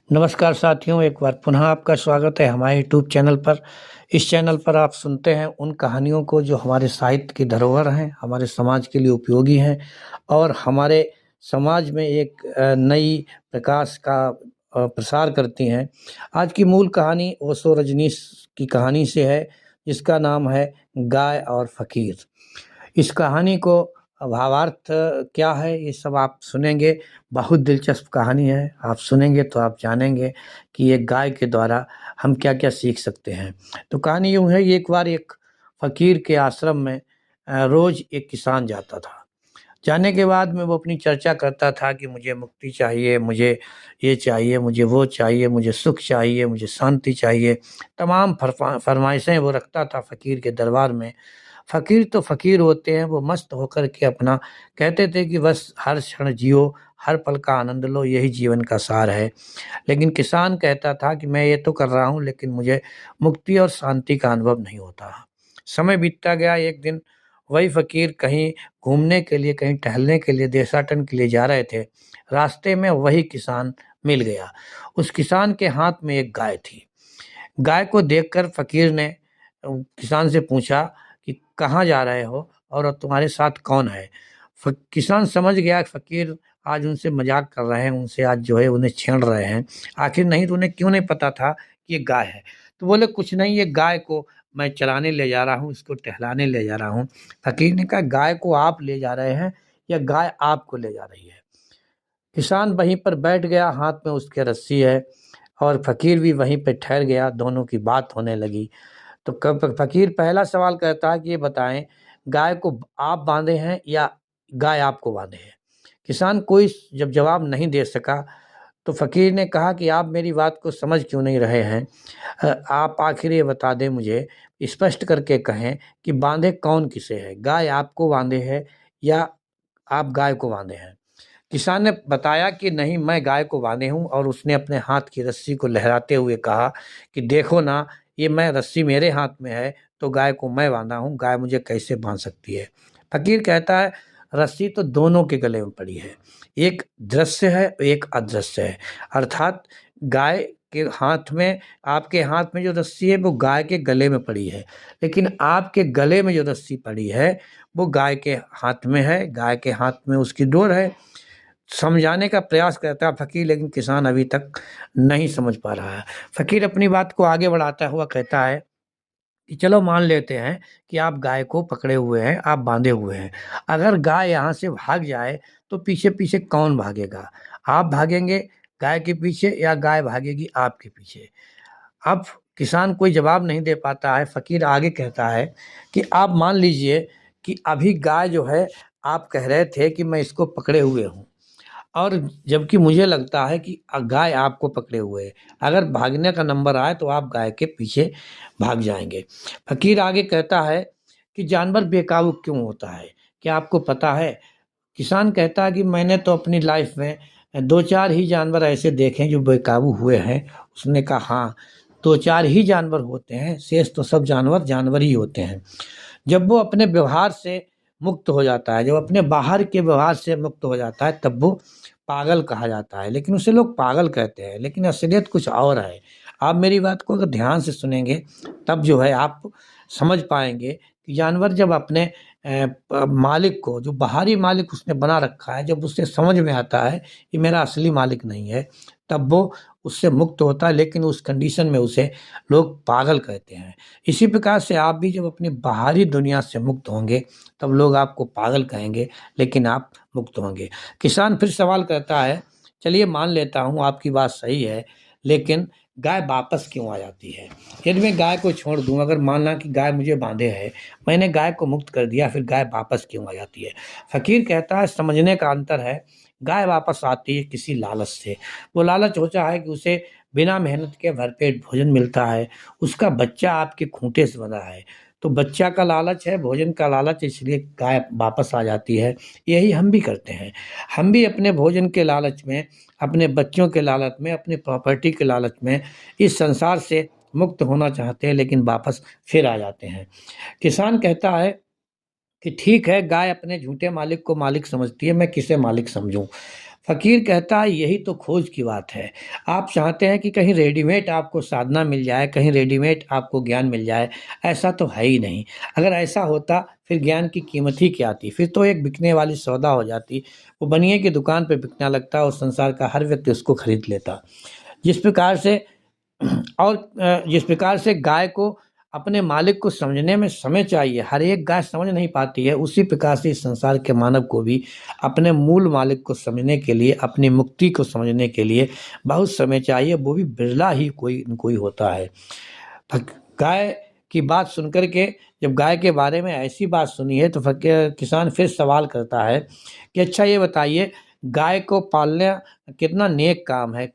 नमस्कार साथियों, एक बार पुनः आपका स्वागत है हमारे यूट्यूब चैनल पर। इस चैनल पर आप सुनते हैं उन कहानियों को जो हमारे साहित्य की धरोहर हैं, हमारे समाज के लिए उपयोगी हैं और हमारे समाज में एक नई प्रकाश का प्रसार करती हैं। आज की मूल कहानी ओशो रजनीश की कहानी से है, जिसका नाम है गाय और फ़कीर। इस कहानी को भावार्थ क्या है ये सब आप सुनेंगे। बहुत दिलचस्प कहानी है, आप सुनेंगे तो आप जानेंगे कि एक गाय के द्वारा हम क्या-क्या सीख सकते हैं। तो कहानी यूँ है, एक बार एक फ़कीर के आश्रम में रोज़ एक किसान जाता था। जाने के बाद में वो अपनी चर्चा करता था कि मुझे मुक्ति चाहिए, मुझे ये चाहिए, मुझे वो चाहिए, मुझे सुख चाहिए, मुझे शांति चाहिए। तमाम फ़रमाइशें वो रखता था फ़कीर के दरबार में। फ़कीर तो फ़कीर होते हैं, वो मस्त होकर के अपना कहते थे कि बस हर क्षण जियो, हर पल का आनंद लो, यही जीवन का सार है। लेकिन किसान कहता था कि मैं ये तो कर रहा हूँ, लेकिन मुझे मुक्ति और शांति का अनुभव नहीं होता। समय बीतता गया। एक दिन वही फ़कीर कहीं घूमने के लिए, कहीं टहलने के लिए, देशाटन के लिए जा रहे थे। रास्ते में वही किसान मिल गया। उस किसान के हाथ में एक गाय थी। गाय को देखकर फ़कीर ने किसान से पूछा कि कहाँ जा रहे हो और तुम्हारे साथ कौन है? किसान समझ गया कि फ़कीर आज उनसे मज़ाक कर रहे हैं, उनसे आज जो है उन्हें छेड़ रहे हैं। आखिर नहीं तो उन्हें क्यों नहीं पता था कि ये गाय है? तो बोले कुछ नहीं, ये गाय को मैं चराने ले जा रहा हूँ, इसको टहलाने ले जा रहा हूँ। फ़कीर ने कहा गाय को आप ले जा रहे हैं या गाय आपको ले जा रही है? किसान वहीं पर बैठ गया, हाथ में उसके रस्सी है और फ़कीर भी वहीं पे ठहर गया, दोनों की बात होने लगी। तो कब फ़कीर पहला सवाल करता है कि ये बताएँ, गाय को आप बाँधे हैं या गाय आपको बाँधे है? किसान कोई जब जवाब नहीं दे सका, तो फ़कीर ने कहा कि आप मेरी बात को समझ क्यों नहीं रहे हैं? आप आखिर ये बता दें मुझे, स्पष्ट करके कहें कि बाँधे कौन किसे है? गाय आपको बाँधे है या आप गाय को बाँधे हैं? किसान ने बताया कि नहीं, मैं गाय को बाँधे हूँ और उसने अपने हाथ की रस्सी को लहराते हुए कहा कि देखो ना, ये मैं रस्सी मेरे हाथ में है तो गाय को मैं बाँधा हूँ, गाय मुझे कैसे बाँध सकती है? फ़कीर कहता है रस्सी तो दोनों के गले में पड़ी है, एक दृश्य है, एक अदृश्य है। अर्थात गाय के हाथ में, आपके हाथ में जो रस्सी है वो गाय के गले में पड़ी है, लेकिन आपके गले में जो रस्सी पड़ी है वो गाय के हाथ में है, गाय के हाथ में उसकी डोर है। समझाने का प्रयास करता है फ़कीर, लेकिन किसान अभी तक नहीं समझ पा रहा है। फ़कीर अपनी बात को आगे बढ़ाता हुआ कहता है कि चलो मान लेते हैं कि आप गाय को पकड़े हुए हैं, आप बाँधे हुए हैं। अगर गाय यहाँ से भाग जाए तो पीछे-पीछे कौन भागेगा? आप भागेंगे गाय के पीछे या गाय भागेगी आपके पीछे? अब किसान कोई जवाब नहीं दे पाता है। फ़कीर आगे कहता है कि आप मान लीजिए कि अभी गाय जो है, आप कह रहे थे कि मैं इसको पकड़े हुए हूँ। और जबकि मुझे लगता है कि गाय आपको पकड़े हुए है। अगर भागने का नंबर आए तो आप गाय के पीछे भाग जाएँगे। फ़कीर आगे कहता है कि जानवर बेकाबू क्यों होता है? क्या आपको पता है? किसान कहता है कि मैंने तो अपनी लाइफ़ में 2-4 ही जानवर ऐसे देखे हैं जो बेकाबू हुए हैं। उसने कहा हाँ, 2-4 ही जानवर होते हैं, शेष तो सब जानवर, जानवर ही होते हैं। जब वो अपने व्यवहार से मुक्त हो जाता है, जब अपने बाहर के व्यवहार से मुक्त हो जाता है, तब वो पागल कहा जाता है। लेकिन उसे लोग पागल कहते हैं, लेकिन असलियत कुछ और है। आप मेरी बात को अगर ध्यान से सुनेंगे, तब जो है आप समझ पाएँगे कि जानवर जब अपने मालिक को, जो बाहरी मालिक उसने बना रखा है, जब उसे समझ में आता है कि मेरा असली मालिक नहीं है, तब वो उससे मुक्त होता है, लेकिन उस कंडीशन में उसे लोग पागल कहते हैं। इसी प्रकार से आप भी जब अपनी बाहरी दुनिया से मुक्त होंगे, तब लोग आपको पागल कहेंगे, लेकिन आप मुक्त होंगे। किसान फिर सवाल करता है, चलिए मान लेता हूँ आपकी बात सही है, लेकिन गाय वापस क्यों आ जाती है? यदि मैं गाय को छोड़ दूँ, अगर माना कि गाय मुझे बाँधे है, मैंने गाय को मुक्त कर दिया, फिर गाय वापस क्यों आ जाती है? फ़कीर कहता है समझने का अंतर है, गाय वापस आती है किसी लालच से। वो लालच होता है कि उसे बिना मेहनत के भरपेट भोजन मिलता है, उसका बच्चा आपके खूँटे से बंधा है, तो बच्चा का लालच है, भोजन का लालच, इसलिए गाय वापस आ जाती है। यही हम भी करते हैं। हम भी अपने भोजन के लालच में, अपने बच्चों के लालच में, अपनी प्रॉपर्टी के लालच में इस संसार से मुक्त होना चाहते हैं, लेकिन वापस फिर आ जाते हैं। किसान कहता है कि ठीक है, गाय अपने झूठे मालिक को मालिक समझती है, मैं किसे मालिक समझूँ? फ़कीर कहता है यही तो खोज की बात है। आप चाहते हैं कि कहीं रेडीमेड आपको साधना मिल जाए, कहीं रेडीमेड आपको ज्ञान मिल जाए, ऐसा तो है ही नहीं। अगर ऐसा होता फिर ज्ञान की कीमत ही क्या थी? फिर तो एक बिकने वाली सौदा हो जाती। वो बनिए की दुकान पे बिकने लगता और संसार का हर व्यक्ति उसको खरीद लेता। जिस प्रकार से जिस प्रकार से गाय को अपने मालिक को समझने में समय चाहिए, हर एक गाय समझ नहीं पाती है, उसी प्रकार से इस संसार के मानव को भी अपने मूल मालिक को समझने के लिए, अपनी मुक्ति को समझने के लिए बहुत समय चाहिए, वो भी बिरला ही कोई कोई होता है। गाय की बात सुनकर के जब गाय के बारे में ऐसी बात सुनी है तो किसान फिर सवाल करता है कि अच्छा ये बताइए, गाय को पालना कितना नेक काम है?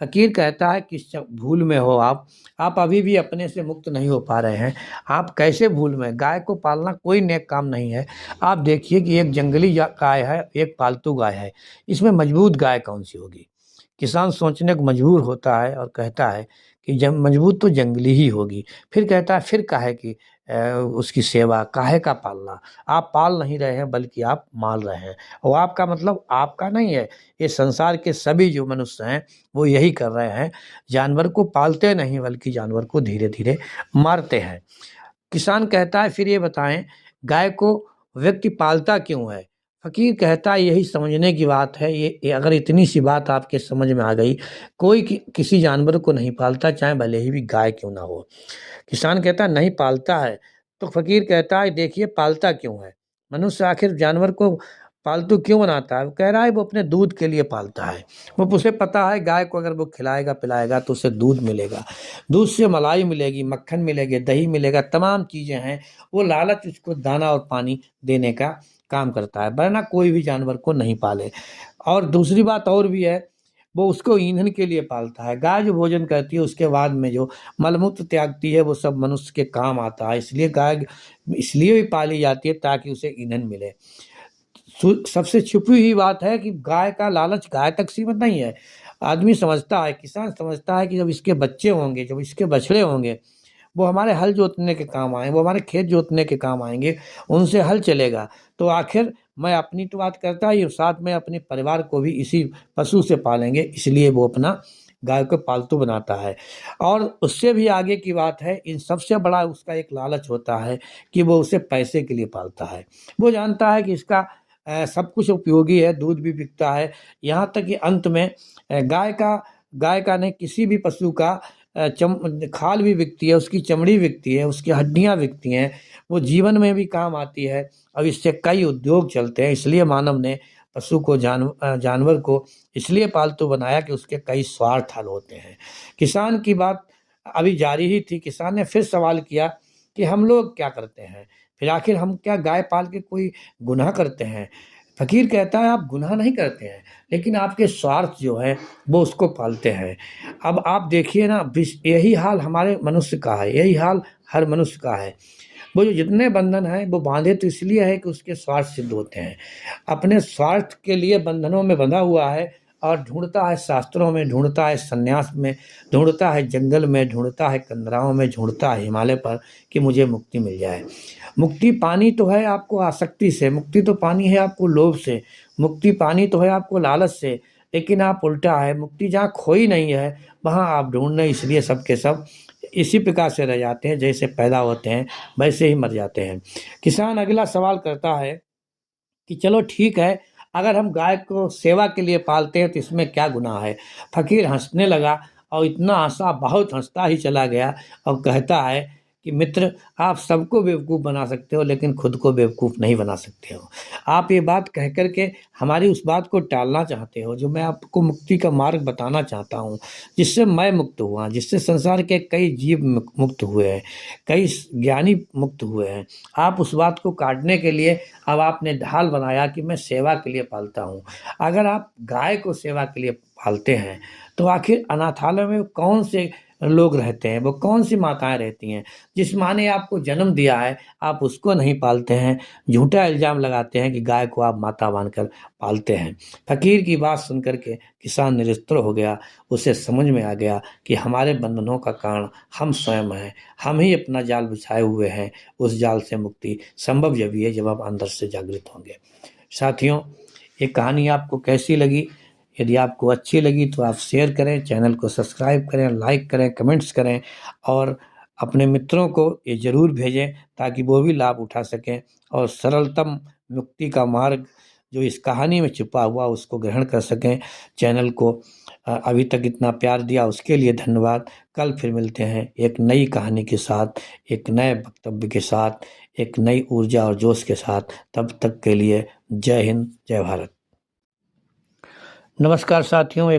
फ़कीर कहता है किस भूल में हो आप अभी भी अपने से मुक्त नहीं हो पा रहे हैं। आप कैसे भूल में? गाय को पालना कोई नेक काम नहीं है। आप देखिए कि एक जंगली गाय है, एक पालतू गाय है, इसमें मजबूत गाय कौन सी होगी? किसान सोचने को मजबूर होता है और कहता है कि जब मजबूत तो जंगली ही होगी। फिर कहता है फिर काहे की उसकी सेवा, काहे का पालना? आप पाल नहीं रहे हैं बल्कि आप माल रहे हैं और आपका मतलब आपका नहीं है, ये संसार के सभी जो मनुष्य हैं वो यही कर रहे हैं। जानवर को पालते नहीं बल्कि जानवर को धीरे-धीरे मारते हैं। किसान कहता है फिर ये बताएं गाय को व्यक्ति पालता क्यों है? फ़कीर कहता है यही समझने की बात है, ये अगर इतनी सी बात आपके समझ में आ गई, कोई किसी जानवर को नहीं पालता चाहे भले ही भी गाय क्यों ना हो। किसान कहता है नहीं पालता है, तो फ़कीर कहता है देखिए पालता क्यों है? मनुष्य आखिर जानवर को पालतू क्यों बनाता है? वो कह रहा है वो अपने दूध के लिए पालता है। वो उसे पता है गाय को अगर वो खिलाएगा पिलाएगा तो उसे दूध मिलेगा, दूध से मलाई मिलेगी, मक्खन मिलेगी, दही मिलेगा, तमाम चीज़ें हैं। वो लालच उसको दाना और पानी देने का काम करता है, वरना कोई भी जानवर को नहीं पाले। और दूसरी बात और भी है, वो उसको ईंधन के लिए पालता है। गाय जो भोजन करती है उसके बाद में जो मलमूत्र त्यागती है वो सब मनुष्य के काम आता है, इसलिए गाय इसलिए भी पाली जाती है ताकि उसे ईंधन मिले। सबसे छुपी हुई बात है कि गाय का लालच गाय तक सीमित नहीं है। आदमी समझता है, किसान समझता है कि जब इसके बच्चे होंगे, जब इसके बछड़े होंगे, वो हमारे हल जोतने के काम आएँ, वो हमारे खेत जोतने के काम आएँगे, उनसे हल चलेगा। तो आखिर मैं अपनी तो बात करता ही हूँ, साथ में अपने परिवार को भी इसी पशु से पालेंगे, इसलिए वो अपना गाय को पालतू बनाता है। और उससे भी आगे की बात है, इन सबसे बड़ा उसका एक लालच होता है कि वो उसे पैसे के लिए पालता है। वो जानता है कि इसका सब कुछ उपयोगी है, दूध भी बिकता है, यहाँ तक कि अंत में गाय का नहीं किसी भी पशु का खाल भी बिकती है, उसकी चमड़ी बिकती है, उसकी हड्डियाँ बिकती हैं, वो जीवन में भी काम आती है। अब इससे कई उद्योग चलते हैं, इसलिए मानव ने पशु को जानवर को इसलिए पालतू बनाया कि उसके कई स्वार्थ हल होते हैं। किसान की बात अभी जारी ही थी, किसान ने फिर सवाल किया कि हम लोग क्या करते हैं? फिर आखिर हम क्या गाय पाल के कोई गुनाह करते हैं? फ़कीर कहता है आप गुनाह नहीं करते हैं, लेकिन आपके स्वार्थ जो है वो उसको पालते हैं। अब आप देखिए ना यही हाल हमारे मनुष्य का है, यही हाल हर मनुष्य का है। वो जो जितने बंधन हैं वो बांधे तो इसलिए है कि उसके स्वार्थ सिद्ध होते हैं। अपने स्वार्थ के लिए बंधनों में बंधा हुआ है और ढूँढता है शास्त्रों में, ढूँढता है सन्यास में, ढूँढता है जंगल में, ढूँढता है कंदराओं में, ढूँढता है हिमालय पर कि मुझे मुक्ति मिल जाए। मुक्ति पानी तो है आपको आसक्ति से, मुक्ति तो पानी है आपको लोभ से, मुक्ति पानी तो है आपको लालच से, लेकिन आप उल्टा है, मुक्ति जहाँ खोई नहीं है वहाँ आप ढूँढने इसलिए सब के सब इसी प्रकार से रह जाते हैं, जैसे पैदा होते हैं वैसे ही मर जाते हैं। किसान अगला सवाल करता है कि चलो ठीक है, अगर हम गाय को सेवा के लिए पालते हैं तो इसमें क्या गुनाह है? फ़कीर हँसने लगा और इतना हँसा, बहुत हँसता ही चला गया और कहता है कि मित्र आप सबको बेवकूफ़ बना सकते हो लेकिन खुद को बेवकूफ़ नहीं बना सकते हो। आप ये बात कह कर के हमारी उस बात को टालना चाहते हो जो मैं आपको मुक्ति का मार्ग बताना चाहता हूँ, जिससे मैं मुक्त हुआ, जिससे संसार के कई जीव मुक्त हुए हैं, कई ज्ञानी मुक्त हुए हैं। आप उस बात को काटने के लिए अब आपने ढाल बनाया कि मैं सेवा के लिए पालता हूँ। अगर आप गाय को सेवा के लिए पालते हैं तो आखिर अनाथालय में कौन से लोग रहते हैं, वो कौन सी माताएं रहती हैं? जिस माँ ने आपको जन्म दिया है आप उसको नहीं पालते हैं, झूठा इल्ज़ाम लगाते हैं कि गाय को आप माता मानकर पालते हैं। फ़कीर की बात सुनकर के किसान निरुत्तर हो गया, उसे समझ में आ गया कि हमारे बंधनों का कारण हम स्वयं हैं, हम ही अपना जाल बिछाए हुए हैं, उस जाल से मुक्ति संभव जभी है जब आप अंदर से जागृत होंगे। साथियों, ये कहानी आपको कैसी लगी यदि आपको अच्छी लगी तो आप शेयर करें, चैनल को सब्सक्राइब करें, लाइक करें, कमेंट्स करें और अपने मित्रों को ये ज़रूर भेजें ताकि वो भी लाभ उठा सकें और सरलतम मुक्ति का मार्ग जो इस कहानी में छुपा हुआ उसको ग्रहण कर सकें। चैनल को अभी तक इतना प्यार दिया उसके लिए धन्यवाद। कल फिर मिलते हैं एक नई कहानी के साथ, एक नए वक्तव्य के साथ, एक नई ऊर्जा और जोश के साथ। तब तक के लिए जय हिंद, जय भारत। नमस्कार साथियों।